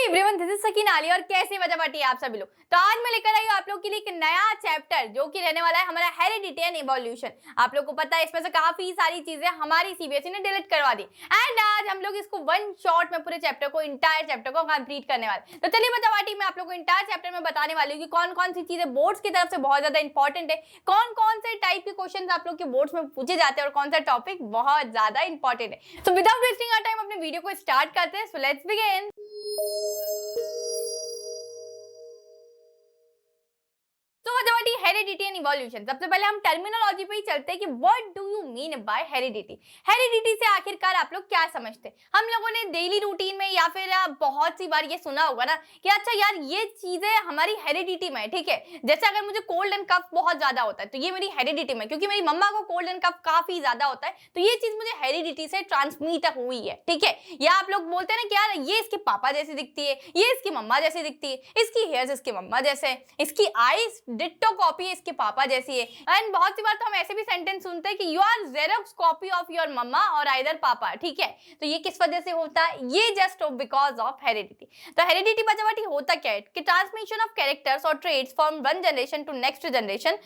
Everyone, this is Sakina Ali और कैसे मजाबाटी आप सभी लोग। तो आज मैं लेकर आई हूँ आप लोग के लिए एक नया चैप्टर जो कि रहने वाला है हमारा हेरिडिटी एंड इवोल्यूशन। आप लोग को पता है इसमें से काफी सारी चीजें हमारी सीबीएसई ने डिलीट करवा दी एंड आज हम लोग इसको वन शॉट में पूरे चैप्टर को इंटायर चैप्टर को कंप्लीट करने वाले। तो चलिए मजाबाटी मैं आप लोग को इंटायर चैप्टर में बताने वाली हूँ कि कौन कौन सी चीजें बोर्ड्स की तरफ से बहुत ज्यादा इंपॉर्टेंट है, कौन कौन से टाइप के क्वेश्चन आप लोग के बोर्ड्स में पूछे जाते हैं और कौन सा टॉपिक बहुत ज्यादा इंपॉर्टेंट है। तो विदाउट वेस्टिंग आवर टाइम अपने वीडियो को स्टार्ट करते हैं। So let's begin. Heredity and evolution. सबसे पहले हम टर्मिनोलॉजी पे ही चलते हैं कि what do you mean by heredity. Heredity से आखिरकार आप लोग क्या समझते हैं? हम लोगों ने डेली रूटीन में या फिर बहुत सी बार ये सुना होगा ना कि अच्छा यार ये चीजें हमारी हेरिडिटी में है, ठीक है। जैसे अगर मुझे कोल्ड एंड कफ बहुत ज्यादा होता है तो ये मेरी हेरिडिटी में, क्योंकि मेरी मम्मा को कोल्ड एंड कफ काफी ज्यादा होता है तो ये चीज मुझे हेरिडिटी से ट्रांसमिट हुई है, ठीक है। या आप लोग बोलते हैं ना कि यार ये इसके पापा जैसी दिखती है, ये इसकी मम्मा जैसी दिखती है, इसकी हेयर्स इसकी मम्मा जैसे, इसकी आईज डिट्टो कॉपी इसके पापा जैसी है। एंड बहुत सी बार तो हम ऐसे भी सेंटेंस सुनते हैं कि you are xerox copy of your mamma और आइदर पापा, ठीक है। तो ये किस वजह से होता है? ये जस्ट बिकॉज ऑफ हेरिडिटी। तो हेरिडिटी बचावटी होता क्या है कि ट्रांसमिशन ऑफ कैरेक्टर्स और traits from one generation to next generation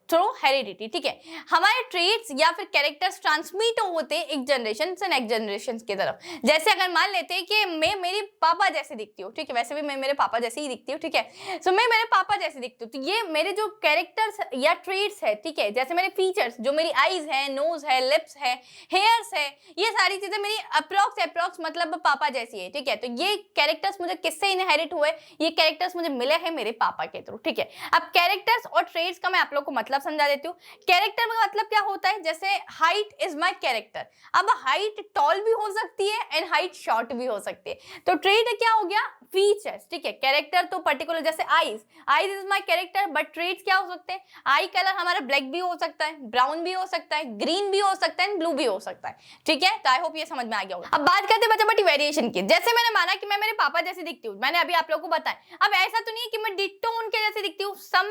through heredity, ठीक है। हमारे ट्रेड्स या फिर कैरेक्टर्स ट्रांसमिट होते हैं एक जनरेशन से नेक्स्ट जनरेशन की तरफ। जैसे अगर मान लेते हैं कि मैं मेरे पापा जैसे दिखती हूँ, ठीक है, वैसे भी मैं मेरे पापा जैसे ही दिखती हूँ, ठीक है। सो मैं मेरे पापा जैसे दिखती हूँ तो ये मेरे जो कैरेक्टर्स या ट्रेड्स है, ठीक है, जैसे मेरे फीचर्स जो मेरी आईज है, नोज है, लिप्स है, हेयर्स है, ये सारी चीजें मेरी अप्रॉक्स मतलब पापा जैसी है, ठीक है। तो ये कैरेक्टर्स मुझे किससे इनहेरिट हुए? ये कैरेक्टर्स मुझे मिले हैं मेरे पापा के थ्रू, ठीक है। अब कैरेक्टर्स और ट्रेड्स का मैं आप लोग को मतलब समझा देती हूँ। कैरेक्टर का मतलब क्या होता है? जैसे हाइट इज माय कैरेक्टर। अब हाइट टॉल भी हो सकती है एंड हाइट शॉर्ट भी हो सकती है। तो ट्रेड क्या हो गया? फीचर्स, ठीक है। कैरेक्टर तो पर्टिकुलर, जैसे eyes is my character, but traits क्या हो सकते हैं? आई कलर हमारा ब्लैक भी हो सकता है, ब्राउन भी हो सकता है, ग्रीन भी हो सकता है, ब्लू भी हो सकता है, ठीक है। तो आई होप ये समझ में आ गया होगा। अब बात करते हैं बच्चा वेरिएशन की। जैसे मैंने माना कि मैं मेरे पापा जैसे दिखती हूँ, मैंने अभी आप लोगों को बताया। अब ऐसा तो नहीं है कि मैं डिट्टो उनके जैसे दिखती हूँ, some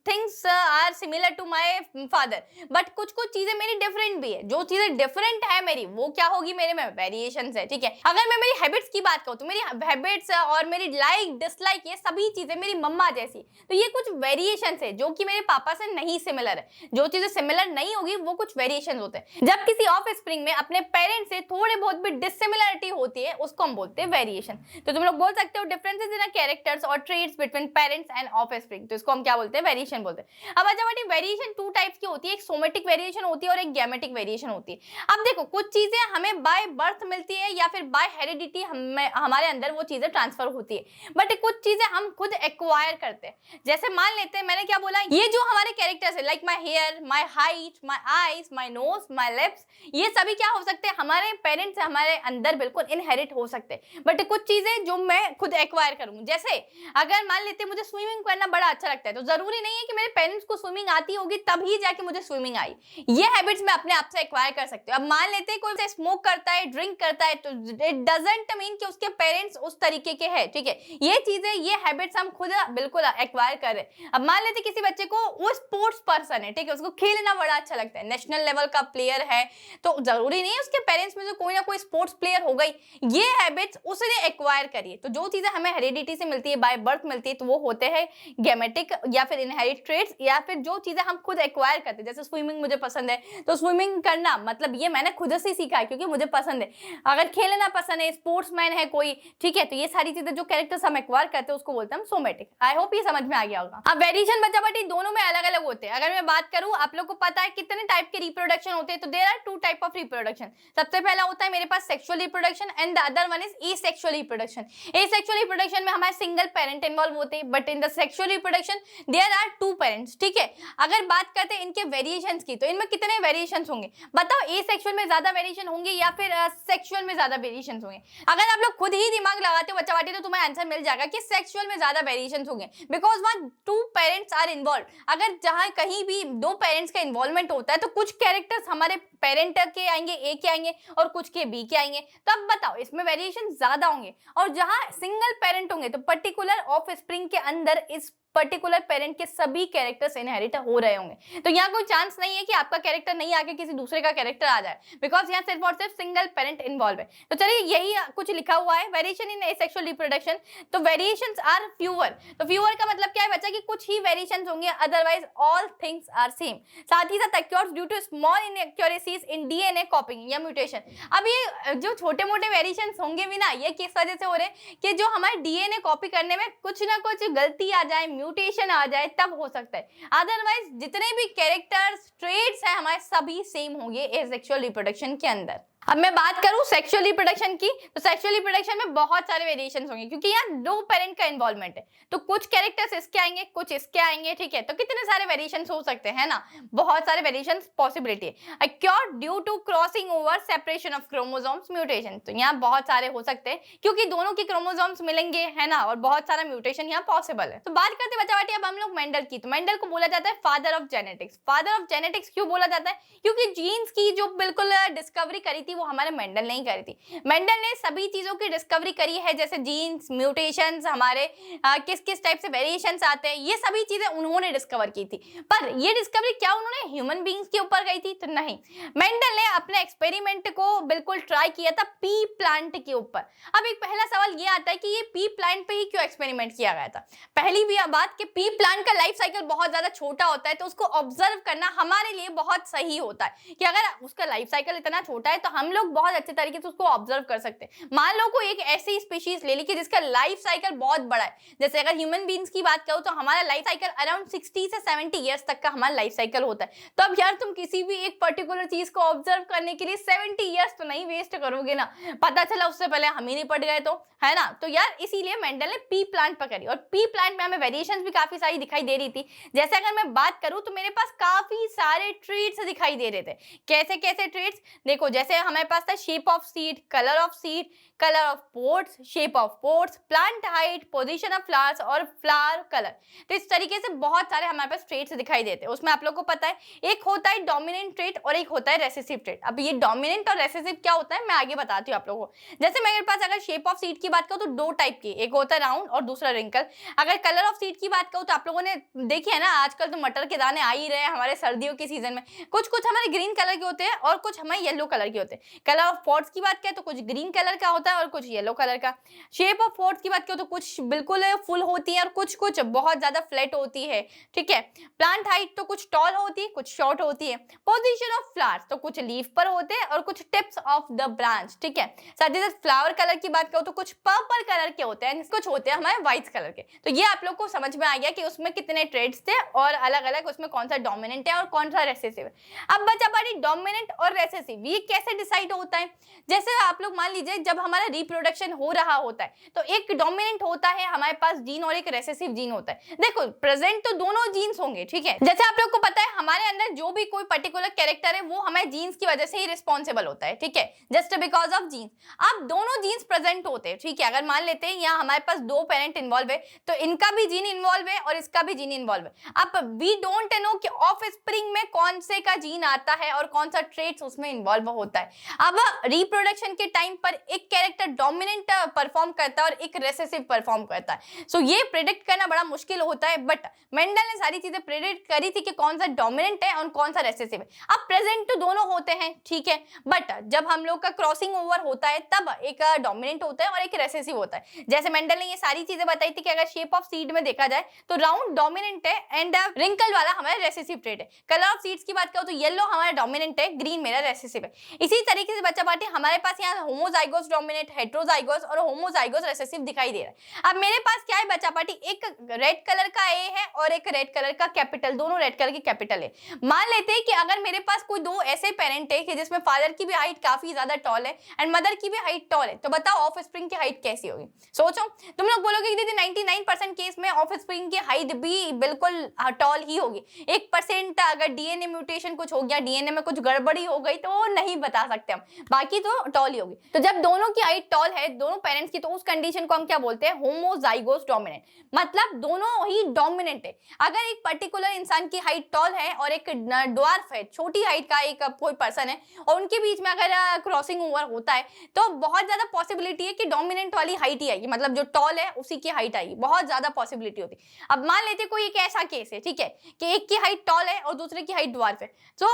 things are similar to my father, but कुछ कुछ चीजें मेरी डिफरेंट भी है। जो चीजें डिफरेंट है मेरी, वो क्या होगी? मेरे में वेरिएशन है, ठीक है। अगर मैं मेरी हैबिट्स की बात करूँ तो मेरी हैबिट्स और मेरी लाइक डिसलाइक ये सभी चीजें मेरी मम्मा जैसी। तो ये कुछ वेरिएशन है जो कि मेरे पापा से नहीं सिमिलर है। जो चीजें सिमिलर नहीं होगी वो कुछ वेरिएशन होते हैं। जब किसी ऑफ स्प्रिंग में अपने पेरेंट्स से थोड़े बहुत भी डिसिमिलरिटी होती है उसको हम बोलते हैं वेरिएशन। तो तुम लोग बोल सकते हो डिफरेंसेस इन कैरेक्टर्स और traits between parents end of spring, तो इसको हम क्या बोलते हैं? वेरिएशन बोलते हैं। अब अच्छा बेटी, वेरिएशन टू टाइप्स की होती है, एक सोमेटिक वेरिएशन होती है और एक गैमेटिक वेरिएशन होती है। अब देखो, कुछ चीजें हमें बाय बर्थ मिलती है या फिर बाय हेरिडिटी हमारे अंदर वो चीजें ट्रांसफर होती है, बट कुछ चीजें हम खुद एक्वायर करते हैं। जैसे मान लेते हैं, मैंने क्या बोला, ये जो हमारे कैरेक्टर्स है like my hair, my height, my eyes, my nose, my lips, ये सभी क्या हो सकते हैं? हमारे पेरेंट्स से हमारे अंदर बिल्कुल इनहेरिट हो सकते हैं, बट कुछ चीजें जो मैं खुद एक्वायर करूंगी। जैसे अगर मान लेते हैं मुझे स्विमिंग करना बड़ा अच्छा लगता है, तो जरूरी नहीं है कि मेरे पेरेंट्स को स्विमिंग आती होगी तभी जाके मुझे स्विमिंग आई। ये हैबिट्स मैं अपने आप से एक्वायर कर सकती हूँ। अब मान लेते हैं कोई स्मोक करता है, ड्रिंक करता है, तो इट डजंट मीन कि उसके पेरेंट्स उस तरीके के हैं, ठीक है। ये चीजें, ये हैबिट्स हम खुद बिल्कुल एक्वायर कर रहे हैं। अब मान लेते किसी बच्चे को, वो स्पोर्ट्स पर्सन है, ठीक है, उसको खेलना बड़ा अच्छा लगता है, नेशनल लेवल का प्लेयर है, तो जरूरी नहीं है उसके पेरेंट्स में से कोई ना कोई स्पोर्ट्स प्लेयर हो गई। ये हैबिट्स उसने एक्वायर करी है। तो जो चीजें हमें हेरिडिटी से मिलती है, बाय बर्थ मिलती है, तो वो होते हैं गेमेटिक या फिर इनहेरिट ट्रेट्स, या फिर जो चीजें हम खुद एक्वायर करते हैं। जैसे स्विमिंग मुझे पसंद है तो स्विमिंग करना मतलब ये मैंने खुद से सीखा है क्योंकि मुझे पसंद है। अगर खेलना पसंद है, स्पोर्ट्समैन है कोई, ठीक है, तो ये सारी चीजें जो कैरेक्टर्स हम एक्वायर करते हैं उसको बोलते हैं हम सोमेटिक। आई होप ये समझ में आ गया होगा। अब वेरिएशन बच्चा बेटी दोनों में अलग अलग होते हैं। अगर मैं बात करूं, आप लोग को पता है कितने टाइप के रिप्रोडक्शन होते हैं, तो there are two type of reproduction. सबसे पहला होता है मेरे पास sexual reproduction and the other one is asexual reproduction. Asexual reproduction में हमारे सिंगल पेरेंट इन्वॉल्व होते हैं, but in the sexual reproduction there are two parents, ठीक है। अगर बात करते हैं इनके वेरिएशंस की, तो इनमें कितने वेरिएशंस होंगे बताओ? एसेक्सुअल में ज्यादा वेरिएशन होंगे या फिर सेक्सुअल में ज्यादा वेरिएशंस होंगे? अगर आप लोग खुद ही दिमाग लगाते हो बच्चा बाटी तो तुम्हें आंसर मिल जाएगा कि सेक्सुअल में ज्यादा वेरिएशंस होंगे, because one two parents are involve. अगर जहां कहीं भी दो पेरेंट्स का इन्वॉल्वमेंट होता है तो कुछ कैरेक्टर्स हमारे पेरेंट के आएंगे, ए के आएंगे और कुछ के बी के आएंगे। तो अब बताओ इसमें वेरिएशन ज्यादा होंगे, और जहां सिंगल पेरेंट होंगे तो पर्टिकुलर ऑफ स्प्रिंग के अंदर इस पर्टिकुलर पेरेंट के सभी कैरेक्टर्स इनहेरिट हो रहे होंगे। तो यहाँ कोई चांस नहीं है कि आपका कैरेक्टर नहीं आके किसी दूसरे का कैरेक्टर आ जाए, बिकॉज यहाँ सिर्फ और सिर्फ सिंगल पेरेंट इन्वॉल्व है। तो चलिए यही कुछ लिखा हुआ है वेरिएशन इन एसेक्सुअल रिप्रोडक्शन। तो वेरिएशंस आर फ्यूअर। तो फ्यूअर का मतलब क्या है बच्चा, कि कुछ ही वेरिएशंस होंगे, otherwise all things are same. साथ ही साथ occurs due to small inaccuracies in DNA copying या म्यूटेशन। अब ये जो छोटे मोटे वेरिएशंस होंगे भी ना, ये किस वजह से हो रहे हैं कि जो हमारे डीएनए कॉपी करने में कुछ ना कुछ गलती आ जाए, म्यूटेशन आ जाए, तब हो सकता है। अदरवाइज जितने भी कैरेक्टर्स ट्रेड्स हैं हमारे सभी सेम होंगे एसेक्सुअल रिप्रोडक्शन के अंदर। अब मैं बात करूं सेक्सुअल रिप्रोडक्शन की, तो सेक्सुअल रिप्रोडक्शन में बहुत सारे वेरिएशंस होंगे, क्योंकि यहाँ दो पेरेंट का इन्वॉल्वमेंट है। तो कुछ कैरेक्टर्स इसके आएंगे, कुछ इसके आएंगे, ठीक है। तो कितने सारे वेरिएशंस हो सकते हैं ना, बहुत सारे वेरिएशंस पॉसिबिलिटी है। Occurred due to crossing over separation of chromosomes mutation. तो यहाँ बहुत सारे हो सकते हैं, क्योंकि दोनों के क्रोमोसोम्स मिलेंगे, है ना, और बहुत सारा म्यूटेशन यहाँ पॉसिबल है। तो बात करते बच्चा बाटी अब हम लोग मेंडल की। तो मेंडल को बोला जाता है father of genetics. Father of genetics क्यों बोला जाता है, क्योंकि जीन्स की जो बिल्कुल डिस्कवरी करी थी वो हमारे मेंडल नहीं करी थी। मेंडल ने सभी चीजों की डिस्कवरी करी है, जैसे जीन्स, म्यूटेशंस, हमारे किस किस टाइप से वेरिएशंस आते हैं, ये सभी चीजें उन्होंने डिस्कवर की थी। पर ये डिस्कवरी क्या उन्होंने ह्यूमन बीइंग्स के ऊपर गई थी, तो नहीं। मेंडल ने अपने एक्सपेरिमेंट को बिल्कुल ट्राई किया था पी प्लांट के ऊपर। अब एक पहला सवाल ये आता है कि ये पी प्लांट पे ही क्यों एक्सपेरिमेंट किया गया था। पहली भी बात कि पी प्लांट का लाइफ साइकिल बहुत ज्यादा छोटा होता है, तो उसको ऑब्जर्व करना हमारे लिए बहुत सही होता है कि अगर उसका लाइफ साइकिल इतना छोटा है तो हम लोग बहुत अच्छे तरीके से उसको ऑब्जर्व कर सकते हैं। मान लो कोई एक ऐसी स्पीशीज ले ली कि जिसका लाइफ साइकिल बहुत बड़ा है, जैसे अगर ह्यूमन बीइंग्स की बात करूं तो हमारा लाइफ साइकिल अराउंड 60 से 70 इयर्स तक का हमारा लाइफ साइकिल होता है। तो अब यार तुम किसी भी एक पर्टिकुलर चीज को ऑब्जर्व करने के लिए 70 इयर्स तो नहीं वेस्ट करोगे ना, पता चला उससे पहले हम ही नहीं पड़ गए तो, है ना। तो यार इसीलिए मेंडल ने पी प्लांट पकड़ी, और पी प्लांट में हमें वेरिएशंस भी काफी सारी दिखाई दे रही थी। जैसे अगर मैं बात करूं तो मेरे पास काफी सारे ट्रेट्स दिखाई दे रहे थे। कैसे कैसे ट्रेट्स, देखो जैसे हमारे पास था shape of seed, colour of seed, colour of ports, shape of ports, plant height, position of flowers और फ्लावर कलर। तो इस तरीके से बहुत सारे हमारे पास ट्रेट्स दिखाई देते हैं। उसमें आप लोगों को पता है एक होता है डोमिनेंट ट्रेट और एक होता है रेसेसिव ट्रेट। अब ये डोमिनेंट और रेसेसिव क्या होता है मैं आगे बताती हूँ आप लोगों को। जैसे मेरे पास अगर शेप ऑफ सीड की बात करूँ तो दो टाइप की, एक होता है राउंड और दूसरा रिंकल। अगर कलर ऑफ सीड की बात करूँ तो आप लोगों ने देखी है ना, आजकल तो मटर के दाने आ ही रहे हैं हमारे सर्दियों के सीजन में। कुछ कुछ हमारे ग्रीन कलर के होते हैं और कुछ हमारे येलो कलर के होते हैं। कलर ऑफ पॉट्स की बात करें तो कुछ ग्रीन कलर का होता है और कुछ येलो कलर का। शेप ऑफ पॉट्स की बात करें तो कुछ बिल्कुल फुल होती है और कुछ कुछ बहुत ज्यादा फ्लैट होती है, ठीक है। प्लांट हाइट तो कुछ टॉल होती है, कुछ शॉर्ट होती है। पोजीशन ऑफ फ्लावर्स तो कुछ लीफ पर होते हैं और कुछ टिप्स ऑफ द ब्रांच, ठीक है। साथ ही साथ फ्लावर कलर की बात करो तो कुछ पर्पल कलर के होते हैं, कुछ होते हैं हमारे व्हाइट कलर के। तो ये आप लोग को समझ में आ गया कि उसमें कितने ट्रेड्स थे और अलग अलग उसमें कौन सा डोमिनेंट है और कौन सा रेसेसिव है। अब बचा बारी डोमिनेंट और रेसेसिव, ये कैसे डिसाइड होता है। जैसे आप लोग मान लीजिए जब हमारा रिप्रोडक्शन हो रहा होता है तो एक डोमिनेंट होता है हमारे पास जीन और एक रेसेसिव जीन होता है। देखो प्रेजेंट तो दोनों जीन्स होंगे, ठीक है। जैसे आप लोग को पता है हमारे अंदर जो भी कोई पर्टिकुलर कैरेक्टर है वो हमारे जीन्स की वजह से ही रिस्पॉन्सिबल होता है, ठीक है, जस्ट बिकॉज ऑफ जीन्स। अब दोनों जीन्स प्रेजेंट होते हैं, ठीक है। अगर मान लेते हैं यहाँ हमारे पास दो पेरेंट इन्वॉल्व है तो इनका भी जीन इन्वॉल्व है और इसका भी जीन इन्वॉल्व है। अब वी डोंट नो कि ऑफ स्प्रिंग में कौन से का जीन आता है और कौन सा ट्रेट्स उसमें इन्वॉल्व होता है। अब रिप्रोडक्शन के टाइम पर एक कैरेक्टर डोमिनेंट परफॉर्म करता है और एक रेसेसिव परफॉर्म करता है। सो ये प्रेडिक्ट करना बड़ा मुश्किल होता है, बट मेंडल ने सारी चीजें प्रेडिक्ट करी थी कि कौन सा डोमिनेंट है और कौन सा रेसेसिव है। अब प्रेजेंट तो दोनों होते हैं, ठीक है, बट जब हम लोग का क्रॉसिंग ओवर होता है तब एक डोमिनेंट होता है और एक रेसेसिव होता है। जैसे मेंडल ने ये सारी चीजें बताई थी कि अगर शेप ऑफ सीड में देखा जाए तो राउंड डोमिनेंट है एंड रिंकल वाला हमारा रेसेसिव ट्रेट है। कलर ऑफ सीड्स की बात करो तो येलो हमारा डोमिनेंट है, ग्रीन मेरा रेसेसिव है। इसी तरीके से बच्चा बाटी हमारे पास यहाँ होमोजाइगोस डोमिनेंट, हेटेरोजाइगोस और होमोजाइगोस रेसेसिव दिखाई दे रहा है। अब मेरे पास क्या है बच्चा पार्टी, एक रेड कलर का ए है और एक रेड कलर का कैपिटल, दोनों रेड कलर के कैपिटल है। मान लेते हैं कि अगर मेरे पास कोई दो ऐसे पेरेंट है कि जिसमें फादर की भी हाइट काफी ज्यादा टॉल है एंड मदर की भी हाइट टॉल है, तो बताओ ऑफ स्प्रिंग की हाइट कैसी होगी। सोचो, तुम लोग बोलोगे कि दीदी 99% केस में ऑफ स्प्रिंग की हाइट भी बिल्कुल टॉल ही होगी। 1% अगर डीएनए म्यूटेशन कुछ हो गया, डीएनए में कुछ गड़बड़ी हो गई तो नहीं बता सकते हम, बाकी तो टॉल ही होगी। तो जब दोनों की हाइट टॉल है दोनों पेरेंट्स की, तो उस कंडीशन को हम क्या बोलते हैं, होमोजाइगोस डोमिनेंट, मतलब दोनों ही डोमिनेंट है। अगर एक पर्टिकुलर इंसान की हाइट टॉल है और एक ड्वार्फ है, छोटी हाइट का एक कोई पर्सन है, और उनके बीच में अगर क्रॉसिंग ओवर होता है तो बहुत ज्यादा पॉसिबिलिटी है कि डोमिनेंट वाली हाइट ही आएगी, मतलब जो टॉल है उसी की हाइट आएगी, बहुत ज्यादा पॉसिबिलिटी होती है। अब मान लेते कोई एक ऐसा केस है, ठीक है, कि एक की हाइट टॉल है और दूसरे की हाइट ड्वार्फ है, तो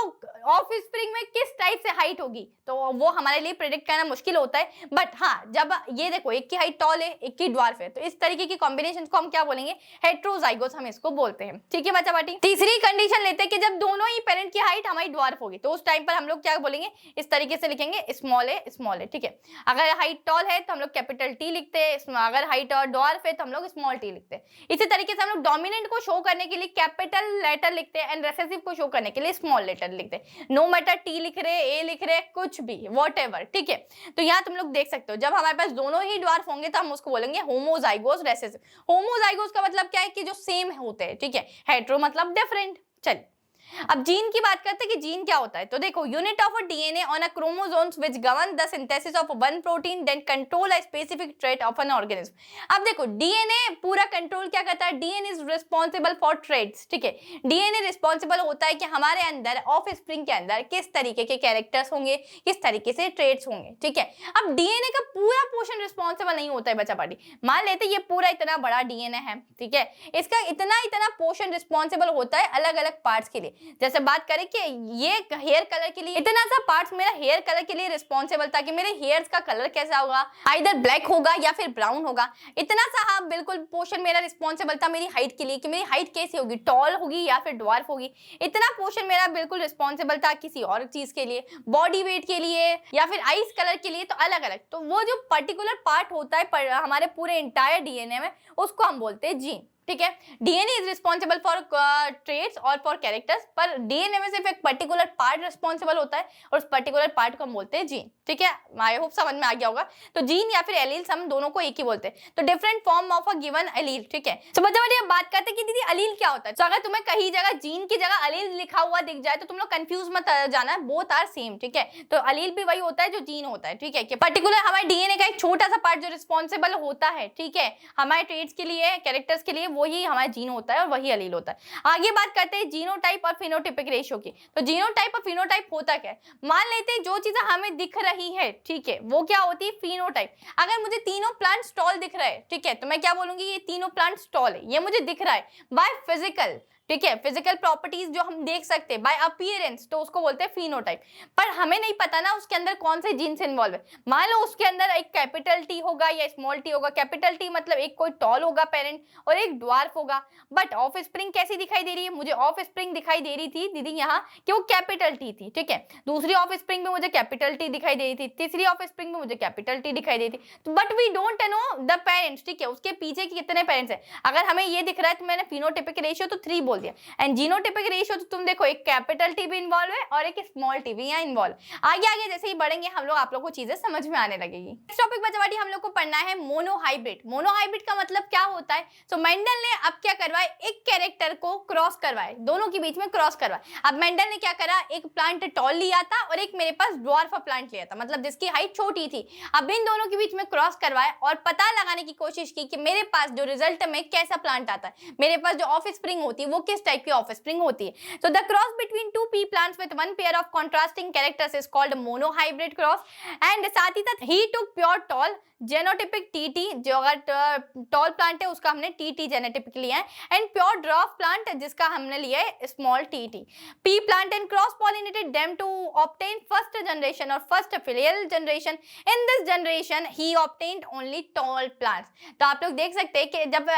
ऑफस्प्रिंग में किस टाइप से हाइट होगी तो वो हमारे लिए प्रेडिक्ट करना मुश्किल होता है। बट हाँ, जब ये देखो एक की हाइट टॉल है एक की ड्वार्फ है, तो इस तरीके की कॉम्बिनेशन को हम क्या बोलेंगे, हेट्रोजाइगोस हम इसको बोलते हैं। ठीक है बच्चा बाटी। तीसरी कंडीशन लेते हैं कि जब दोनों ही पेरेंट की हाइट हमारी ड्वार्फ होगी, तो उस टाइम पर हम लोग क्या बोलेंगे, इस तरीके से लिखेंगे स्मॉल ए, ठीक है। अगर हाइट टॉल है तो हम लोग कैपिटल टी लिखते हैं, अगर हाइट ड्वार्फ है तो हम लोग स्मॉल टी लिखते हैं। इसी तरीके से हम लोग डोमिनेंट को शो करने के लिए कैपिटल लेटर लिखते हैं एंड रिसेसिव को शो करने के लिए स्मॉल लेटर लिखते हैं। नो मैटर टी लिख रहे, ए लिख रहे, कुछ भी, व्हाटएवर, ठीक है। तो यहाँ तुम लोग देख सकते हो जब हमारे पास दोनों ही ड्वार्फ होंगे तो हम उसको बोलेंगे होमोजाइगोस रिसेसिव। होमोजाइगोस का मतलब क्या है कि जो सेम होते हैं, ठीक है। हेट्रो मतलब डिफरेंट। चलिए अब जीन की बात करते हैं कि जीन क्या होता है। तो देखो, unit of a DNA on a chromosomes which govern the synthesis of one protein then control a specific trait of an organism. अब देखो डीएनए पूरा कंट्रोल क्या करता है, DNA is responsible for traits, ठीक है। डीएनए रिस्पांसिबल होता है कि हमारे अंदर ऑफस्प्रिंग के अंदर किस तरीके के कैरेक्टर्स होंगे, किस तरीके से ट्रेट्स होंगे, ठीक है। अब डीएनए का पूरा पोर्शन रिस्पांसिबल नहीं होता है बच्चा पार्टी। मान लेते ये पूरा इतना बड़ा डीएनए है, ठीक है, इसका इतना पोर्शन रिस्पांसिबल होता है अलग अलग पार्ट्स के लिए। जैसे बात करें कि ये हेयर कलर के लिए इतना सा पार्ट्स मेरा हेयर कलर के लिए रिस्पॉन्सिबल था कि मेरे हेयर्स का कलर कैसा होगा, आइदर ब्लैक होगा या फिर ब्राउन होगा। इतना सा हाँ बिल्कुल पोर्शन मेरा रिस्पॉन्सिबल था मेरी हाइट के लिए कि मेरी हाइट कैसी होगी, टॉल होगी या फिर ड्वार्फ होगी। इतना पोर्शन मेरा बिल्कुल रिस्पॉन्सिबल था किसी और चीज के लिए, बॉडी वेट के लिए या फिर आइस कलर के लिए, तो अलग अलग। तो वो जो पर्टिकुलर पार्ट होता है हमारे पूरे इंटायर डीएनए में, उसको हम बोलते हैं जीन, ठीक है। DNA is responsible for traits और फॉर कैरेक्टर्स, पर डीएनए में सिर्फ एक पर्टिकुलर पार्ट रिस्पॉन्सिबल होता है और उस पर्टिकुलर पार्ट को हम बोलते हैं जीन, ठीक है। आई होप समझ में आ गया होगा। तो जीन या फिर एलील्स हम दोनों को एक ही बोलते हैं। तो different form of a given allele, ठीक है। तो बच्चा अब बात करते हैं कि दीदी एलील क्या होता है। तो अगर तुम्हें कहीं जगह जीन की जगह एलील लिखा हुआ दिख जाए तो तुम लोग कंफ्यूज मत जाना, बोथ आर सेम, ठीक है। तो एलील भी वही होता है जो जीन होता है, ठीक है, कि पर्टिकुलर हमारे डीएनए का एक छोटा सा पार्ट जो रिस्पॉन्सिबल होता है, ठीक है, हमारे ट्रेट्स के लिए, कैरेक्टर्स के लिए, वही हमारा जीन होता है और वही एलील होता है। आगे बात करते हैं जीनोटाइप और फिनोटाइपिक रेशियो की। तो जीनोटाइप और फिनोटाइप होता क्या है, मान लेते हैं जो चीजें हमें दिख रही है, ठीक है, वो क्या होती है, फिनोटाइप। अगर मुझे तीनों प्लांट टॉल दिख रहा है, ठीक है, तो मैं क्या बोलूंगी, ये तीनों प्लांट टॉल है, ये मुझे दिख रहा है बाय फिजिकल, ठीक है, फिजिकल प्रॉपर्टीज जो हम देख सकते हैं बाय अपीयरेंस, तो उसको बोलते हैं फिनोटाइप। पर हमें नहीं पता ना उसके अंदर कौन से जीन्स इन्वॉल्व है। मान लो उसके अंदर एक कैपिटल टी होगा या स्मॉल टी होगा। कैपिटल टी मतलब एक कोई टॉल होगा पेरेंट और एक ड्वार्फ होगा। बट ऑफ स्प्रिंग कैसी दिखाई दे रही है, मुझे ऑफ स्प्रिंग दिखाई दे रही थी दीदी यहाँ कि वो कैपिटल टी थी, ठीक है। दूसरी ऑफ स्प्रिंग में मुझे कैपिटल टी दिखाई दे रही थी, तीसरी ऑफ स्प्रिंग में मुझे कैपिटल टी दिखाई दे रही थी। But we don't know the parents, ठीक है, उसके पीछे के कितने पेरेंट्स है। अगर हमें ये दिख रहा है तो मैंने फिनोटाइपिक रेशियो तो 3 बोल दिया, एंड जीनोटाइपिक रेशियो तो तुम देखो एक कैपिटल टी भी इन्वॉल्व है और एक स्मॉल टी भी यहाँ इन्वॉल्व। आगे आगे जैसे ही बढ़ेंगे हम लोग, आप लोग को चीजें समझ में आने लगेगी। नेक्स्ट टॉपिक बच्चा हम लोग को पढ़ना है मोनोहाइब्रिड। मोनोहाइब्रिड का मतलब क्या होता है। तो मेंडल ने अब क्या करवाया, एक कैरेक्टर को क्रॉस करवाए, दोनों के बीच में क्रॉस करवाए। अब मेंडल ने क्या करा, एक प्लांट टॉल लिया था और एक मेरे पास ड्वार्फ प्लांट लिया था, मतलब जिसकी हाइट छोटी थी। अब इन दोनों के बीच में क्रॉस करवाए और पता लगाने की कोशिश की कि मेरे पास जो रिजल्ट में कैसा प्लांट आता है, मेरे पास जो ऑफ स्प्रिंग होती है वो किस टाइप की ऑफ स्प्रिंग होती है। So the cross between two pea plants with one pair of contrasting characters is called monohybrid cross. And साथ ही साथ he took pure tall genotypic TT, जो अगर टॉल प्लांट है उसका हमने टीटी जेनोटिपिक लिया है, एंड प्योर ड्वार्फ प्लांट जिसका हमने लिया है small TT. Pea plant and cross pollinated them to obtain first generation और first filial generation. In this generation he obtained only tall plants. तो आप लोग देख सकते हैं कि जब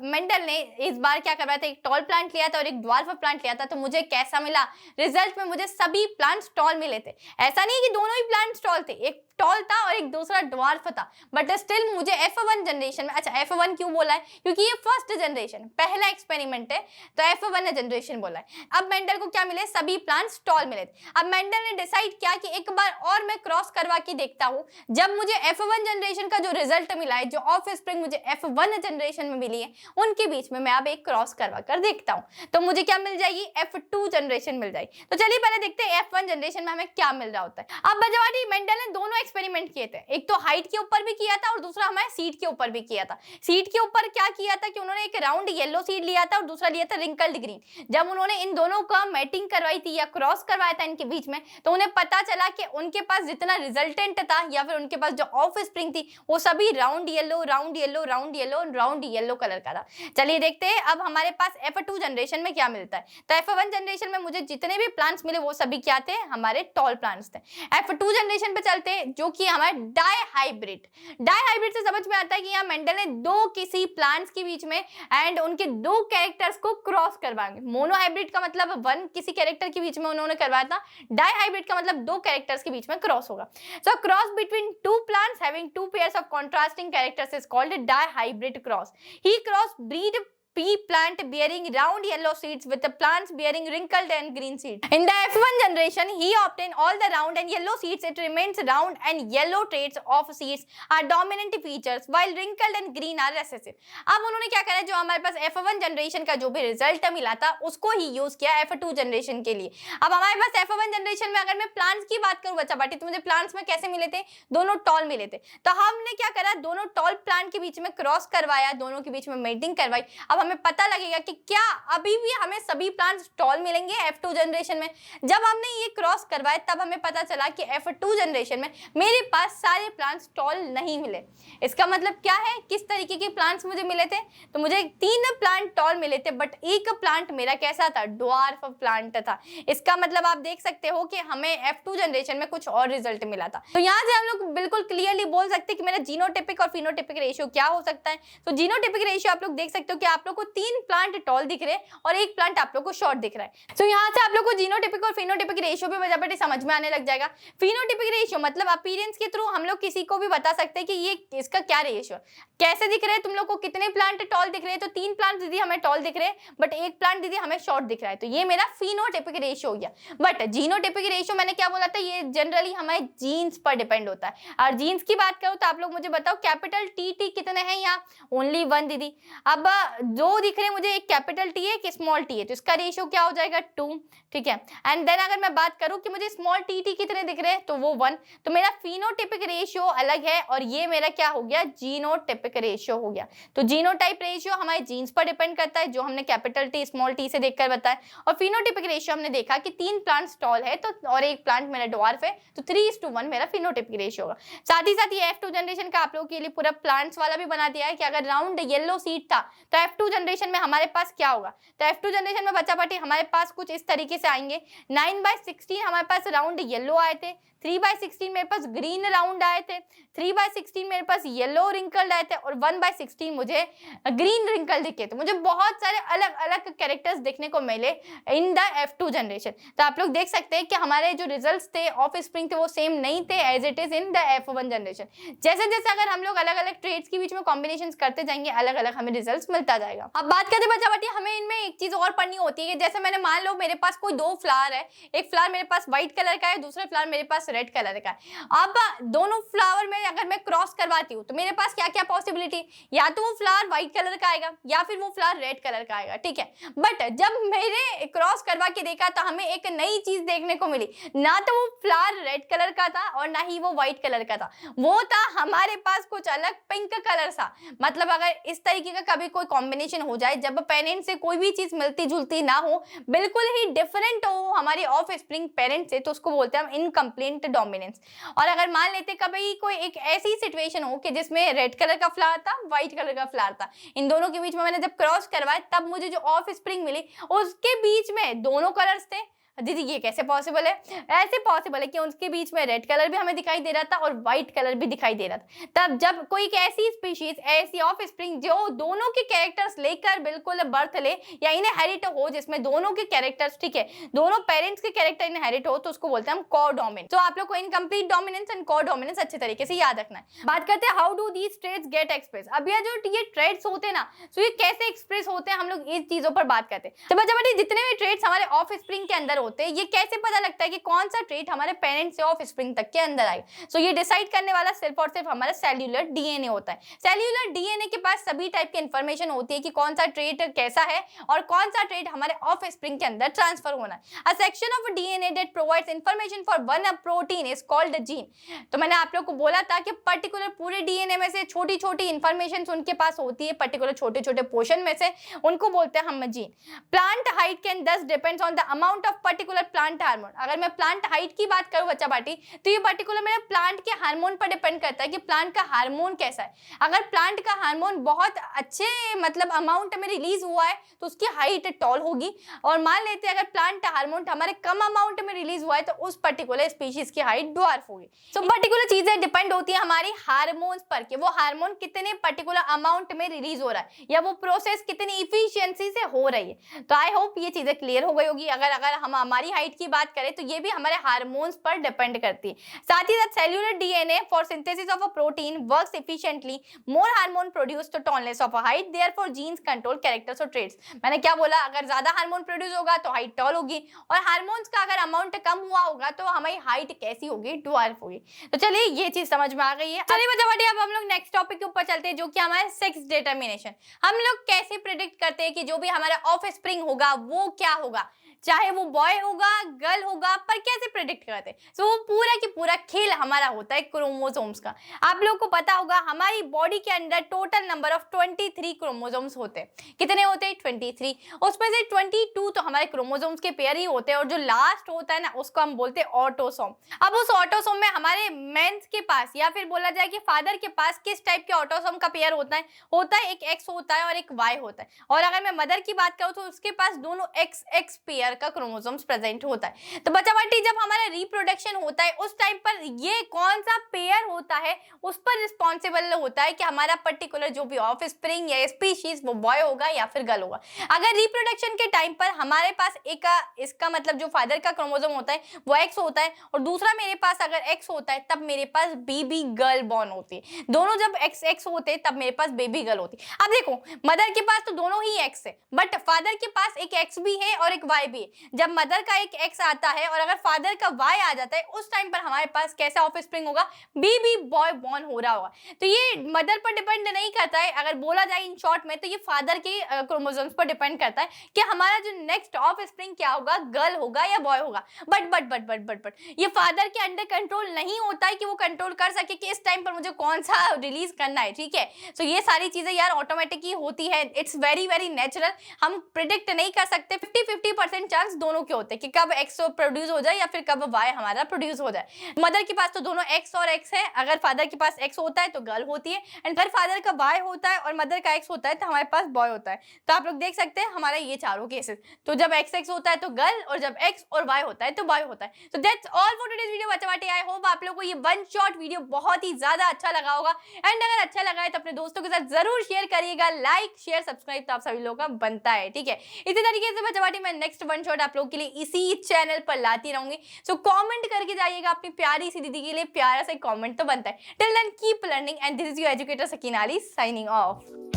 मेंडल ने इस बार क्या करवाया था, एक टॉल प्लांट लिया था और एक ड्वार्फ प्लांट लिया था, तो मुझे कैसा मिला, रिजल्ट में मुझे सभी प्लांट्स टॉल मिले थे। ऐसा नहीं कि दोनों ही प्लांट्स टॉल थे, एक टॉल था और एक दूसरा ड्वार्फ था, बट स्टिल मुझे F1 जनरेशन में, अच्छा F1 क्यों बोला है, क्योंकि ये फर्स्ट जनरेशन पहला एक्सपेरिमेंट है, तो F1 जनरेशन बोला है। अब मेंडल को क्या मिले, सभी प्लांट्स टॉल मिले थे। अब मेंडल ने डिसाइड किया कि एक बार और मैं क्रॉस करवा के देखता हूँ। जब मुझे F1 जनरेशन का जो रिजल्ट मिला है, जो ऑफ स्प्रिंग मुझे F1 जनरेशन में मिली है, उनके बीच में मैं अब एक क्रॉस करवा कर देखता जाऊं तो मुझे क्या मिल जाएगी, F2 जनरेशन मिल जाएगी। तो चलिए पहले देखते हैं F1 जनरेशन में हमें क्या मिल रहा होता है। अब बजवाटी मेंडल ने दोनों एक्सपेरिमेंट किए थे, एक तो हाइट के ऊपर भी किया था और दूसरा हमारे सीड के ऊपर भी किया था। सीड के ऊपर क्या किया था कि उन्होंने एक राउंड येलो सीड लिया था और दूसरा लिया था रिंकल्ड ग्रीन। जब उन्होंने इन दोनों का मैटिंग करवाई थी या क्रॉस करवाया था इनके बीच में, तो उन्हें पता चला कि उनके पास जितना रिजल्टेंट था या फिर उनके पास जो ऑफ स्प्रिंग थी वो सभी round yellow round yellow round yellow round yellow colour का था। चलिए देखते हैं अब हमारे पास F2 जनरेशन में क्या मिलता है। तो F1 जनरेशन में मुझे जितने भी प्लांट्स मिले वो सभी क्या थे, हमारे टॉल प्लांट्स थे। F2 जनरेशन पे चलते हैं जो कि हमारे डाई हाइब्रिड। डाई हाइब्रिड से समझ में आता है कि यहाँ मेंडल ने दो किसी प्लांट्स के बीच में एंड उनके दो कैरेक्टर्स को क्रॉस करवाएंगे। मोनो हाइब्रिड का मतलब वन किसी कैरेक्टर के बीच में उन्होंने करवाया था, डाई हाइब्रिड का मतलब दो कैरेक्टर्स के बीच में क्रॉस होगा। So cross between two plants having two pairs of contrasting characters is called dihybrid cross. He cross breed pea plant bearing round yellow seeds with the plants bearing wrinkled and green seeds. In the F1 generation, he obtained all the round and yellow seeds. It remains round and yellow traits of seeds are dominant features, while wrinkled and green are recessive. अब उन्होंने क्या करा, जो हमारे पास F1 generation का जो भी result मिला था उसको ही यूज किया F2 जनरेशन के लिए। अब हमारे पास F1 जनरेशन में अगर मैं प्लांट्स की बात करूं बच्चा बाटी, तो मुझे प्लांट्स में कैसे मिले थे, दोनों टॉल मिले थे। तो हमने क्या करा, दोनों टॉल प्लांट के बीच में क्रॉस करवाया, दोनों के बीच में मेटिंग करवाई। अब हमें पता लगेगा कि क्या अभी भी हमें सभी प्लांट्स टॉल मिलेंगे F2 जनरेशन में। जब हमने ये क्रॉस करवाए तब हमें पता चला कि F2 जनरेशन में मेरे पास सारे प्लांट्स टॉल नहीं मिले। इसका मतलब क्या है, किस तरीके के प्लांट्स मुझे मिले थे, तो मुझे 3 प्लांट टॉल मिले थे बट एक प्लांट मेरा कैसा था, ड्वार्फ प्लांट था। इसका मतलब आप देख सकते हो कि हमें F2 जनरेशन में कुछ और रिजल्ट मिला था। तो यहाँ से हम लोग बिल्कुल क्लियरली बोल सकते हैं कि मेरा जीनोटिपिक और फिनोटिपिक रेशियो क्या हो सकता है। तो जीनोटिपिक रेशियो आप लोग देख सकते हो कि आप लोग को 3 प्लांट टॉल दिख रहे हैं और एक प्लांट आप लोग को शॉर्ट दिख रहा है। तो यहाँ से आप लोग को जीनोटिपिक और फिनोटिपिक रेशियो भी बजाबटी समझ में आने लग जाएगा। फिनोटिपिक रेशियो मतलब अपीयरेंस के थ्रू हम लोग किसी को भी बता सकते हैं कि ये इसका क्या रेशियो कैसे दिख रहा है। तुम लोग को कितने प्लांट टॉल दिख रहे हैं, तो 3 प्लांट दीदी हमें टॉल दिख रहे हैं बट एक प्लांट दीदी हमें शॉर्ट दिख रहा है, तो ये मेरा फिनोटिपिक रेशियो हो गया। बट जीनोटिपिक रेशियो मैंने क्या बोला था, ये जनरली हमारे जीन्स पर डिपेंड होता है। और जीन्स की बात करूं तो आप लोग मुझे बताओ कैपिटल टी कितने हैं, यहाँ ओनली 1 दीदी। अब दो दिख रहे हैं मुझे, एक कैपिटल टी है एक स्मॉल टी है, तो इसका रेशियो क्या हो जाएगा 2, ठीक है। एंड देन अगर मैं बात करूं कि मुझे स्मॉल टी कितने दिख रहे हैं, तो वो 1। तो मेरा फिनोटिपिक रेशियो अलग है और ये मेरा क्या हो गया, जीनोटिपिक रेशियो हो गया। तो जीनोटाइप रेशियो हमारे जीन्स पर डिपेंड करता है, जो हमने कैपिटल टी स्मॉल टी से देखकर बताया। और फिनोटिपिक रेशियो हमने देखा कि 3 प्लांट्स टॉल है तो और एक प्लांट मेरा ड्वार्फ है, तो 3:1 मेरा फिनोटिपिक रेशियो होगा। साथ ही साथ ये F2 जनरेशन का आप लोगों के लिए पूरा प्लांट्स वाला भी बना दिया है कि अगर राउंड येलो सीड था तो F2 जनरेशन में हमारे पास क्या होगा। तो F2 जनरेशन में बच्चा पार्टी हमारे पास कुछ इस तरीके से आएंगे। 9/16 हमारे पास राउंड येलो आए थे, 3/16 मेरे पास ग्रीन राउंड आए थे, 3/16 मेरे पास येलो रिंकल्ड आए थे और 1/16 मुझे ग्रीन रिंकल दिखे। तो मुझे बहुत सारे अलग अलग कैरेक्टर्स देखने को मिले इन द F2 जनरेशन। तो आप लोग देख सकते हैं कि हमारे जो रिजल्ट्स थे ऑफ स्प्रिंग थे वो सेम नहीं थे as it is in the F1 generation. जैसे जैसे अगर हम लोग अलग अलग ट्रेड्स के बीच में कॉम्बिनेशन करते जाएंगे अलग अलग हमें रिजल्ट मिलता जाएगा। अब बात करते बच्चा बाटी हमें इनमें एक चीज और पढ़नी होती है कि जैसे मैंने मान लो मेरे पास कोई 2 फ्लावर है, एक फ्लावर मेरे पास व्हाइट कलर का है, दूसरा फ्लावर मेरे पास रेड कलर का है। अब दोनों फ्लावर में अगर मैं क्रॉस करवाती हूँ तो मेरे पास क्या क्या पॉसिबिलिटी, या तो वो फ्लावर व्हाइट कलर का आएगा या फिर वो फ्लावर रेड कलर का आएगा, ठीक है। बट जब मेरे क्रॉस करवा के देखा तो हमें एक नई चीज देखने को मिली, ना तो वो फ्लावर रेड कलर का था और ना ही वो व्हाइट कलर का था, वो था हमारे पास कुछ अलग पिंक कलर सा। मतलब अगर इस तरीके का कभी कोई कॉम्बिनेशन हो जाए जब पेरेंट से कोई भी चीज मिलती जुलती ना हो, बिल्कुल ही डिफरेंट हो हमारे ऑफ स्प्रिंग पेरेंट से, तो उसको बोलते हैं हम इनकम्प्लीट डोमिनेंस। और अगर मान लेते कभी कोई एक ऐसी सिचुएशन हो कि जिसमें रेड कलर का फ्लावर था व्हाइट कलर का फ्लावर था, इन दोनों के बीच में मैंने जब क्रॉस करवाया तब मुझे जो ऑफ स्प्रिंग मिली उसके बीच में दोनों कलर्स थे। दीदी ये कैसे पॉसिबल है, ऐसे पॉसिबल है कि उनके बीच में रेड कलर भी हमें दिखाई दे रहा था और व्हाइट कलर भी दिखाई दे रहा था। तब जब कोई ऐसी स्पीशीज ऐसी ऑफ स्प्रिंग जो दोनों के कैरेक्टर्स लेकर बिल्कुल बर्थ ले या इनहेरिट हो, जिसमें दोनों के कैरेक्टर्स, ठीक है, दोनों पेरेंट्स के कैरेक्टर इनहेरिट हो, तो उसको बोलते हैं हम कोडोमिनेंस। तो आप लोग को इनकम्प्लीट डोमिनेंस एंड कोडोमिनेंस अच्छे तरीके से याद रखना है। बात करते हैं how do these traits get express. अब ये ट्रेड्स होते हैं ना, तो ये कैसे एक्सप्रेस होते हैं, हम लोग इस चीजों पर बात करते हैं। तो बच्चा जितने भी ट्रेड्स हमारे ऑफ स्प्रिंग के अंदर होते हैं, ये कैसे पता लगता है कि कौन सा ट्रेट हमारे पेरेंट से ऑफ स्प्रिंग तक के अंदर आएगा? सो ये डिसाइड करने वाला सिर्फ और सिर्फ हमारा सेल्यूलर डीएनए होता है। सेल्यूलर डीएनए के पास सभी टाइप की इंफॉर्मेशन होती है कि कौन सा ट्रेट कैसा है और कौन सा ट्रेट हमारे ऑफ स्प्रिंग के अंदर ट्रांसफर होना है। A section of DNA that provides information for one a protein is called a gene. तो मैंने आप लोग को बोला था कि पर्टिकुलर पूरे डीएनए में से छोटी छोटी इंफॉर्मेशन उनके पास होती है, पर्टिकुलर छोटे छोटे पोर्शन में से, उनको बोलते हैं हम जीन। प्लांट हाइट कैन दस depends on the amount of particular plant hormone. अगर मैं प्लांट हाइट की बात करूं बच्चा बाटी, तो ये पर्टिकुलर मेरे प्लांट के हार्मोन पर डिपेंड करता है कि प्लांट का हार्मोन कैसा है। अगर प्लांट का हार्मोन बहुत अच्छे मतलब अमाउंट में रिलीज हुआ है तो उसकी हाइट टॉल होगी, और मान लेते हैं अगर प्लांट हार्मोन हमारे कम अमाउंट में रिलीज हुआ है तो उस पर्टिकुलर स्पीशीज की हाइट ड्वार्फ होगी। तो पर्टिकुलर चीजें डिपेंड होती है हमारी हार्मोन्स पर कि वो हार्मोन कितने पर्टिकुलर अमाउंट में रिलीज हो रहा है या वो प्रोसेस कितनी इफिशियंसी से हो रही है। तो आई होप ये चीजें क्लियर हो गई होगी। अगर हम हमारी हाइट की बात करें तो ये भी हमारे हार्मोन्स पर डिपेंड करती है। साथ ही साथ cellular DNA for synthesis of a protein works efficiently, more hormone produce तो tallness of a height, therefore genes control characters और ट्रेट्स। मैंने क्या बोला, अगर ज्यादा हार्मोन प्रोड्यूस होगा तो हाइट टॉल होगी, और हार्मोन्स का अगर अमाउंट कम हुआ होगा तो हमारी हाइट कैसी होगी, ड्वार्फ होगी। तो चलिए ये चीज समझ में आ गई है। चलिए बच्चा बेटी अब हम लोग नेक्स्ट टॉपिक के ऊपर चलते हैं जो कि हमारा सेक्स डिटर्मिनेशन। हम लोग कैसे प्रिडिक्ट करते हैं कि जो भी हमारा ऑफ स्प्रिंग होगा वो क्या होगा, चाहे वो बॉय होगा गर्ल होगा, पर कैसे प्रिडिक्ट करते हैं? तो वो पूरा की पूरा खेल हमारा होता है क्रोमोसोम्स का। आप लोगों को पता होगा हमारी बॉडी के अंदर टोटल नंबर ऑफ 23 क्रोमोसोम्स होते हैं। कितने होते हैं? 23। उसमें से 22 तो हमारे क्रोमोसोम्स के पेयर ही होते हैं, और जो लास्ट होता है ना उसको हम बोलते हैं ऑटोसोम। अब उस ऑटोसोम में हमारे मेंस के पास या फिर बोला जाए कि फादर के पास किस टाइप के ऑटोसोम का पेयर होता है एक एक्स होता है और एक वाई होता है। और अगर मैं मदर की बात करूं तो उसके पास दोनों एक्स एक्स पेयर का क्रोमोसोम्स प्रेजेंट होता है। तो बच्चा बेटी जब हमारा रिप्रोडक्शन होता है उस टाइम पर ये कौन सा पेयर होता है उस पर रिस्पॉन्सिबल होता है कि हमारा पर्टिकुलर जो भी ऑफ स्प्रिंग या स्पीशीज वो बॉय होगा या फिर गर्ल होगा। अगर रिप्रोडक्शन के टाइम पर हमारे पास एक इसका मतलब जो फादर का क्रोमोसोम होता है वो एक्स होता है, और दूसरा मेरे पास अगर एक्स होता है तब मेरे पास बेबी गर्ल बॉर्न होती है। दोनों जब एक्स एक्स होते हैं तब मेरे पास बेबी गर्ल होती है। अब देखो मदर के पास तो दोनों ही एक्स है, बट फादर के पास एक एक्स भी है और एक वाई भी है। जब मदर का एक एक्स आता है और अगर फादर का वाई आ जाता है उस टाइम पर हमारे पास कैसा ऑफ स्प्रिंग होगा, बेबी बॉय बॉर्न हो रहा होगा। तो ये मदर पर डिपेंड नहीं करता है, अगर बोला जाए इन शॉर्ट में तो ये फादर के क्रोमोसोम्स पर डिपेंड करता है कि हमारा जो नेक्स्ट ऑफ स्प्रिंग क्या होगा, गर्ल होगा या बॉय होगा। बट ये फादर के अंडर कंट्रोल नहीं होता है कि वो कंट्रोल कर सके कि इस टाइम पर मुझे कौन सा रिलीज करना है, ठीक है। तो ये सारी चीजें यार ऑटोमेटिक ही होती है, इट्स वेरी वेरी नेचुरल। हम प्रिडिक्ट नहीं कर सकते। 50-50% चांस दोनों के होते हैं कि कब एक्स प्रोड्यूस हो जाए या फिर कब वाई हमारा प्रोड्यूस हो जाए। मदर के पास तो दोनों एक्स और एक्स है, अगर फादर के पास एक्स होता है तो गर्ल होती है, एंड अगर फादर का वाई होता है और मदर का एक्स होता है तो हमारे पास बॉय होता है। तो आप लोग देख सकते हैं हमारा ये चारों केसेस, तो जब एक्स एक्स होता है तो गर्ल, और जब एक्स और वाई होता है तो बॉय होता है। तो that's all for today's video बच्चा बाटी। आई होप आप लोगों को ये वन शॉट वीडियो बहुत ही ज्यादा अच्छा लगा होगा, एंड अगर अच्छा लगा है तो अपने दोस्तों के साथ जरूर शेयर करिएगा। लाइक शेयर सब्सक्राइब तो आप सभी लोगों का बनता है, ठीक है। इसी तरीके से बच्चा बाटी मैं नेक्स्ट वन शॉट आप लोगों के लिए इसी चैनल पर लाती रहूंगी। सो कमेंट करके जाइएगा अपनी प्यारी सी दीदी के लिए, प्यारा सा कमेंट तो बनता है। Till then keep learning and this is your educator Sakina Ali signing of.